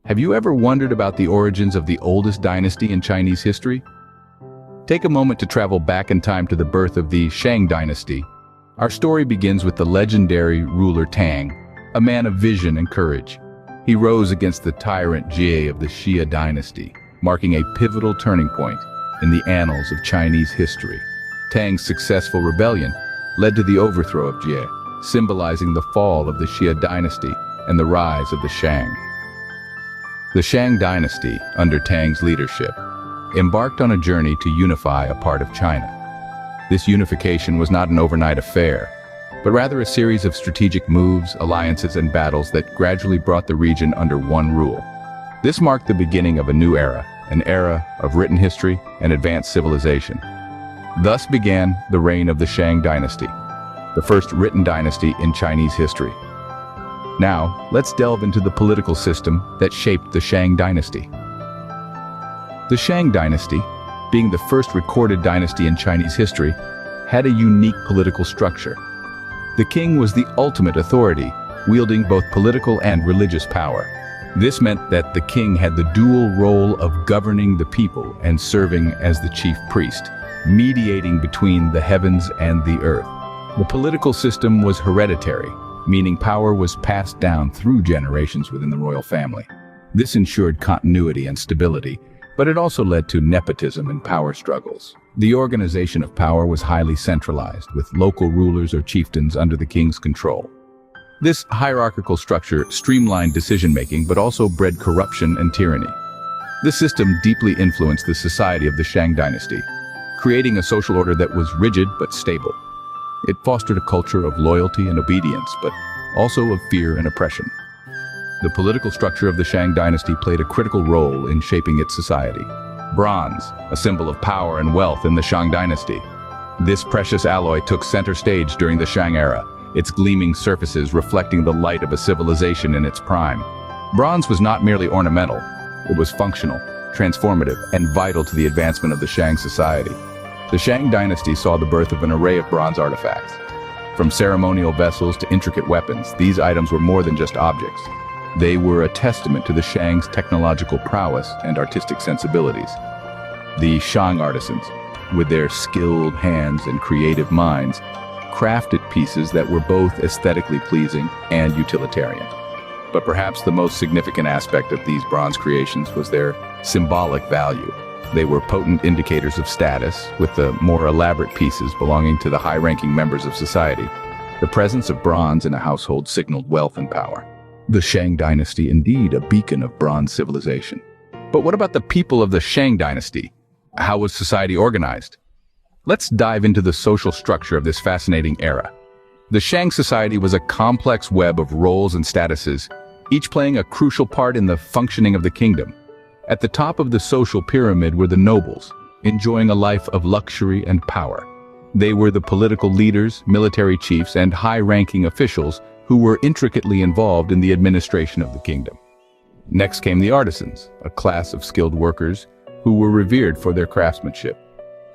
Have you ever wondered about the origins of the oldest dynasty in Chinese history? Take a moment to travel back in time to the birth of the Shang Dynasty. Our story begins with the legendary ruler Tang, a man of vision and courage. He rose against the tyrant Jie of the Xia dynasty, marking a pivotal turning point in the annals of Chinese history. Tang's successful rebellion led to the overthrow of Jie, symbolizing the fall of the Xia dynasty and the rise of the Shang. The Shang Dynasty, under Tang's leadership, embarked on a journey to unify a part of China. This unification was not an overnight affair, but rather a series of strategic moves, alliances, and battles that gradually brought the region under one rule. This marked the beginning of a new era, an era of written history and advanced civilization. Thus began the reign of the Shang Dynasty, the first written dynasty in Chinese history. Now, let's delve into the political system that shaped the Shang Dynasty. The Shang Dynasty, being the first recorded dynasty in Chinese history, had a unique political structure. The king was the ultimate authority, wielding both political and religious power. This meant that the king had the dual role of governing the people and serving as the chief priest, mediating between the heavens and the earth. The political system was hereditary, meaning power was passed down through generations within the royal family. This ensured continuity and stability, but it also led to nepotism and power struggles. The organization of power was highly centralized, with local rulers or chieftains under the king's control. This hierarchical structure streamlined decision-making but also bred corruption and tyranny. This system deeply influenced the society of the Shang Dynasty, creating a social order that was rigid but stable. It fostered a culture of loyalty and obedience, but also of fear and oppression. The political structure of the Shang Dynasty played a critical role in shaping its society. Bronze, a symbol of power and wealth in the Shang Dynasty. This precious alloy took center stage during the Shang era, its gleaming surfaces reflecting the light of a civilization in its prime. Bronze was not merely ornamental, it was functional, transformative, and vital to the advancement of the Shang society. The Shang Dynasty saw the birth of an array of bronze artifacts. From ceremonial vessels to intricate weapons, these items were more than just objects. They were a testament to the Shang's technological prowess and artistic sensibilities. The Shang artisans, with their skilled hands and creative minds, crafted pieces that were both aesthetically pleasing and utilitarian. But perhaps the most significant aspect of these bronze creations was their symbolic value. They were potent indicators of status, with the more elaborate pieces belonging to the high-ranking members of society. The presence of bronze in a household signaled wealth and power. The Shang Dynasty, indeed, a beacon of bronze civilization. But what about the people of the Shang Dynasty? How was society organized? Let's dive into the social structure of this fascinating era. The Shang society was a complex web of roles and statuses, each playing a crucial part in the functioning of the kingdom. At the top of the social pyramid were the nobles, enjoying a life of luxury and power. They were the political leaders, military chiefs, and high-ranking officials who were intricately involved in the administration of the kingdom. Next came the artisans, a class of skilled workers who were revered for their craftsmanship.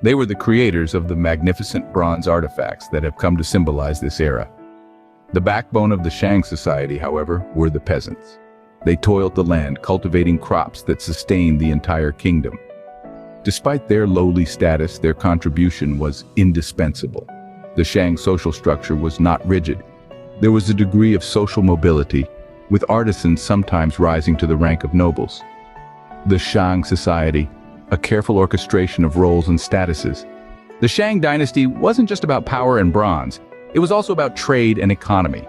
They were the creators of the magnificent bronze artifacts that have come to symbolize this era. The backbone of the Shang society, however, were the peasants. They toiled the land, cultivating crops that sustained the entire kingdom. Despite their lowly status, their contribution was indispensable. The Shang social structure was not rigid. There was a degree of social mobility, with artisans sometimes rising to the rank of nobles. The Shang society, a careful orchestration of roles and statuses. The Shang Dynasty wasn't just about power and bronze, it was also about trade and economy.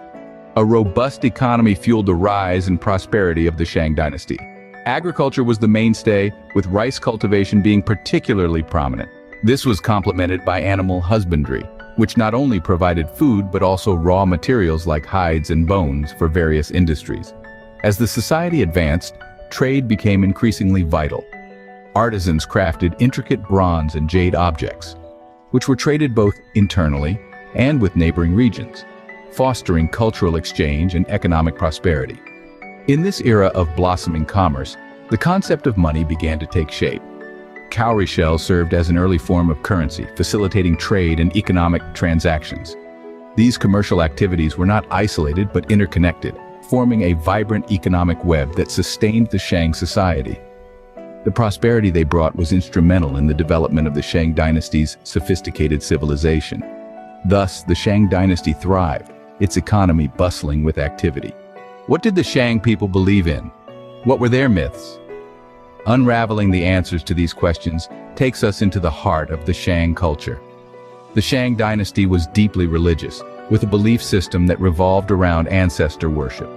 A robust economy fueled the rise and prosperity of the Shang Dynasty. Agriculture was the mainstay, with rice cultivation being particularly prominent. This was complemented by animal husbandry, which not only provided food but also raw materials like hides and bones for various industries. As the society advanced, trade became increasingly vital. Artisans crafted intricate bronze and jade objects, which were traded both internally and with neighboring regions, fostering cultural exchange and economic prosperity. In this era of blossoming commerce, the concept of money began to take shape. Cowrie shells served as an early form of currency, facilitating trade and economic transactions. These commercial activities were not isolated but interconnected, forming a vibrant economic web that sustained the Shang society. The prosperity they brought was instrumental in the development of the Shang dynasty's sophisticated civilization. Thus, the Shang dynasty thrived, its economy bustling with activity. What did the Shang people believe in? What were their myths? Unraveling the answers to these questions takes us into the heart of the Shang culture. The Shang dynasty was deeply religious, with a belief system that revolved around ancestor worship.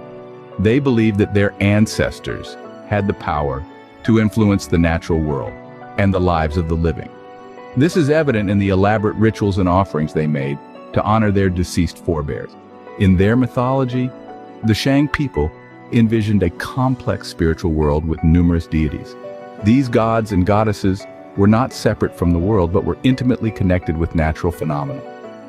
They believed that their ancestors had the power to influence the natural world and the lives of the living. This is evident in the elaborate rituals and offerings they made to honor their deceased forebears. In their mythology, the Shang people envisioned a complex spiritual world with numerous deities. These gods and goddesses were not separate from the world, but were intimately connected with natural phenomena.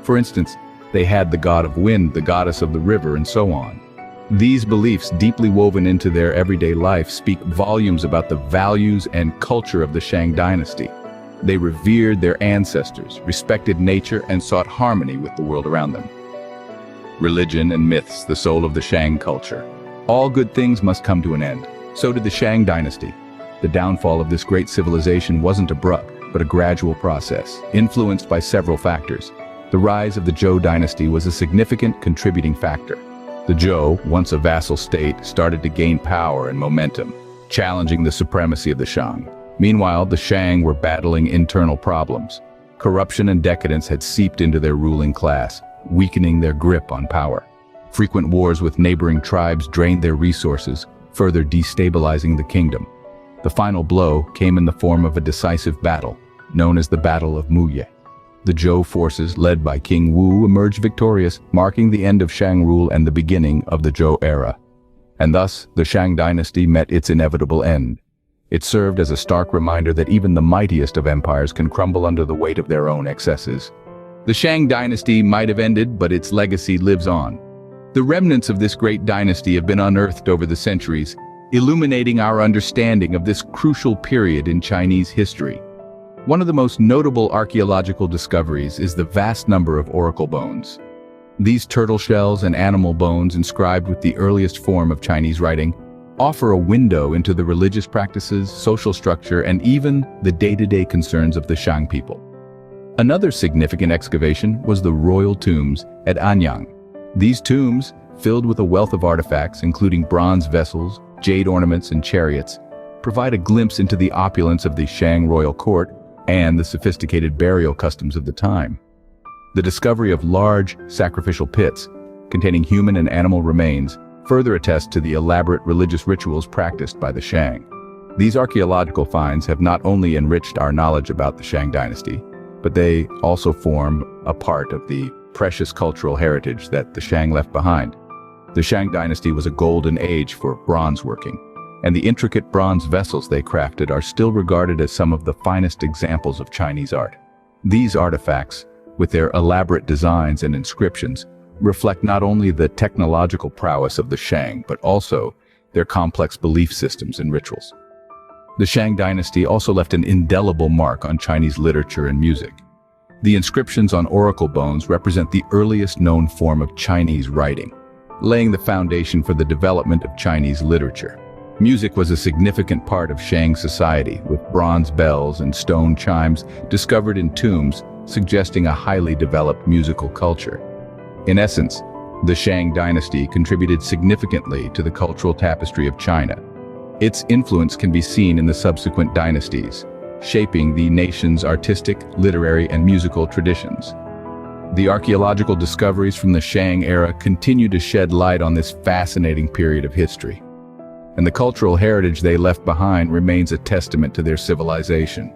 For instance, they had the god of wind, the goddess of the river, and so on. These beliefs, deeply woven into their everyday life, speak volumes about the values and culture of the Shang dynasty. They revered their ancestors, respected nature, and sought harmony with the world around them. Religion and myths, the soul of the Shang culture. All good things must come to an end. So did the Shang dynasty. The downfall of this great civilization wasn't abrupt, but a gradual process, influenced by several factors. The rise of the Zhou dynasty was a significant contributing factor. The Zhou, once a vassal state, started to gain power and momentum, challenging the supremacy of the Shang. Meanwhile, the Shang were battling internal problems. Corruption and decadence had seeped into their ruling class, weakening their grip on power. Frequent wars with neighboring tribes drained their resources, further destabilizing the kingdom. The final blow came in the form of a decisive battle, known as the Battle of Muye. The Zhou forces, led by King Wu, emerged victorious, marking the end of Shang rule and the beginning of the Zhou era. And thus, the Shang dynasty met its inevitable end. It served as a stark reminder that even the mightiest of empires can crumble under the weight of their own excesses. The Shang dynasty might have ended, but its legacy lives on. The remnants of this great dynasty have been unearthed over the centuries, illuminating our understanding of this crucial period in Chinese history. One of the most notable archaeological discoveries is the vast number of oracle bones. These turtle shells and animal bones inscribed with the earliest form of Chinese writing offer a window into the religious practices, social structure, and even the day-to-day concerns of the Shang people. Another significant excavation was the royal tombs at Anyang. These tombs, filled with a wealth of artifacts, including bronze vessels, jade ornaments, and chariots, provide a glimpse into the opulence of the Shang royal court and the sophisticated burial customs of the time. The discovery of large sacrificial pits containing human and animal remains further attests to the elaborate religious rituals practiced by the Shang. These archaeological finds have not only enriched our knowledge about the Shang dynasty, but they also form a part of the precious cultural heritage that the Shang left behind. The Shang dynasty was a golden age for bronze working, and the intricate bronze vessels they crafted are still regarded as some of the finest examples of Chinese art. These artifacts, with their elaborate designs and inscriptions, reflect not only the technological prowess of the Shang, but also their complex belief systems and rituals. The Shang dynasty also left an indelible mark on Chinese literature and music. The inscriptions on oracle bones represent the earliest known form of Chinese writing, laying the foundation for the development of Chinese literature. Music was a significant part of Shang society, with bronze bells and stone chimes discovered in tombs, suggesting a highly developed musical culture. In essence, the Shang dynasty contributed significantly to the cultural tapestry of China. Its influence can be seen in the subsequent dynasties, shaping the nation's artistic, literary, and musical traditions. The archaeological discoveries from the Shang era continue to shed light on this fascinating period of history, and the cultural heritage they left behind remains a testament to their civilization.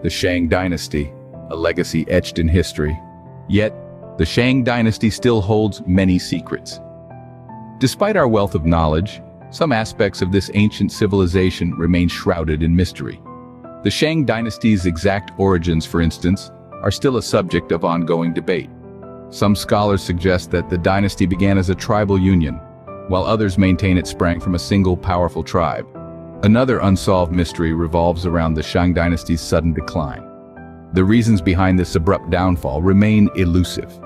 The Shang dynasty, a legacy etched in history, yet the Shang dynasty still holds many secrets. Despite our wealth of knowledge, some aspects of this ancient civilization remain shrouded in mystery. The Shang dynasty's exact origins, for instance, are still a subject of ongoing debate. Some scholars suggest that the dynasty began as a tribal union, while others maintain it sprang from a single powerful tribe. Another unsolved mystery revolves around the Shang dynasty's sudden decline. The reasons behind this abrupt downfall remain elusive.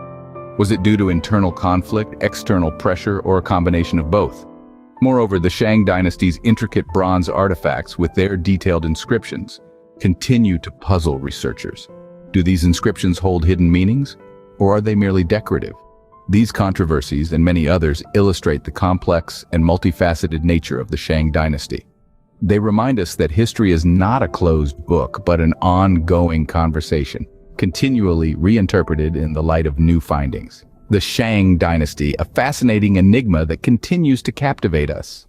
Was it due to internal conflict, external pressure, or a combination of both? Moreover, the Shang Dynasty's intricate bronze artifacts with their detailed inscriptions continue to puzzle researchers. Do these inscriptions hold hidden meanings, or are they merely decorative? These controversies and many others illustrate the complex and multifaceted nature of the Shang Dynasty. They remind us that history is not a closed book, but an ongoing conversation, continually reinterpreted in the light of new findings. The Shang Dynasty, a fascinating enigma that continues to captivate us.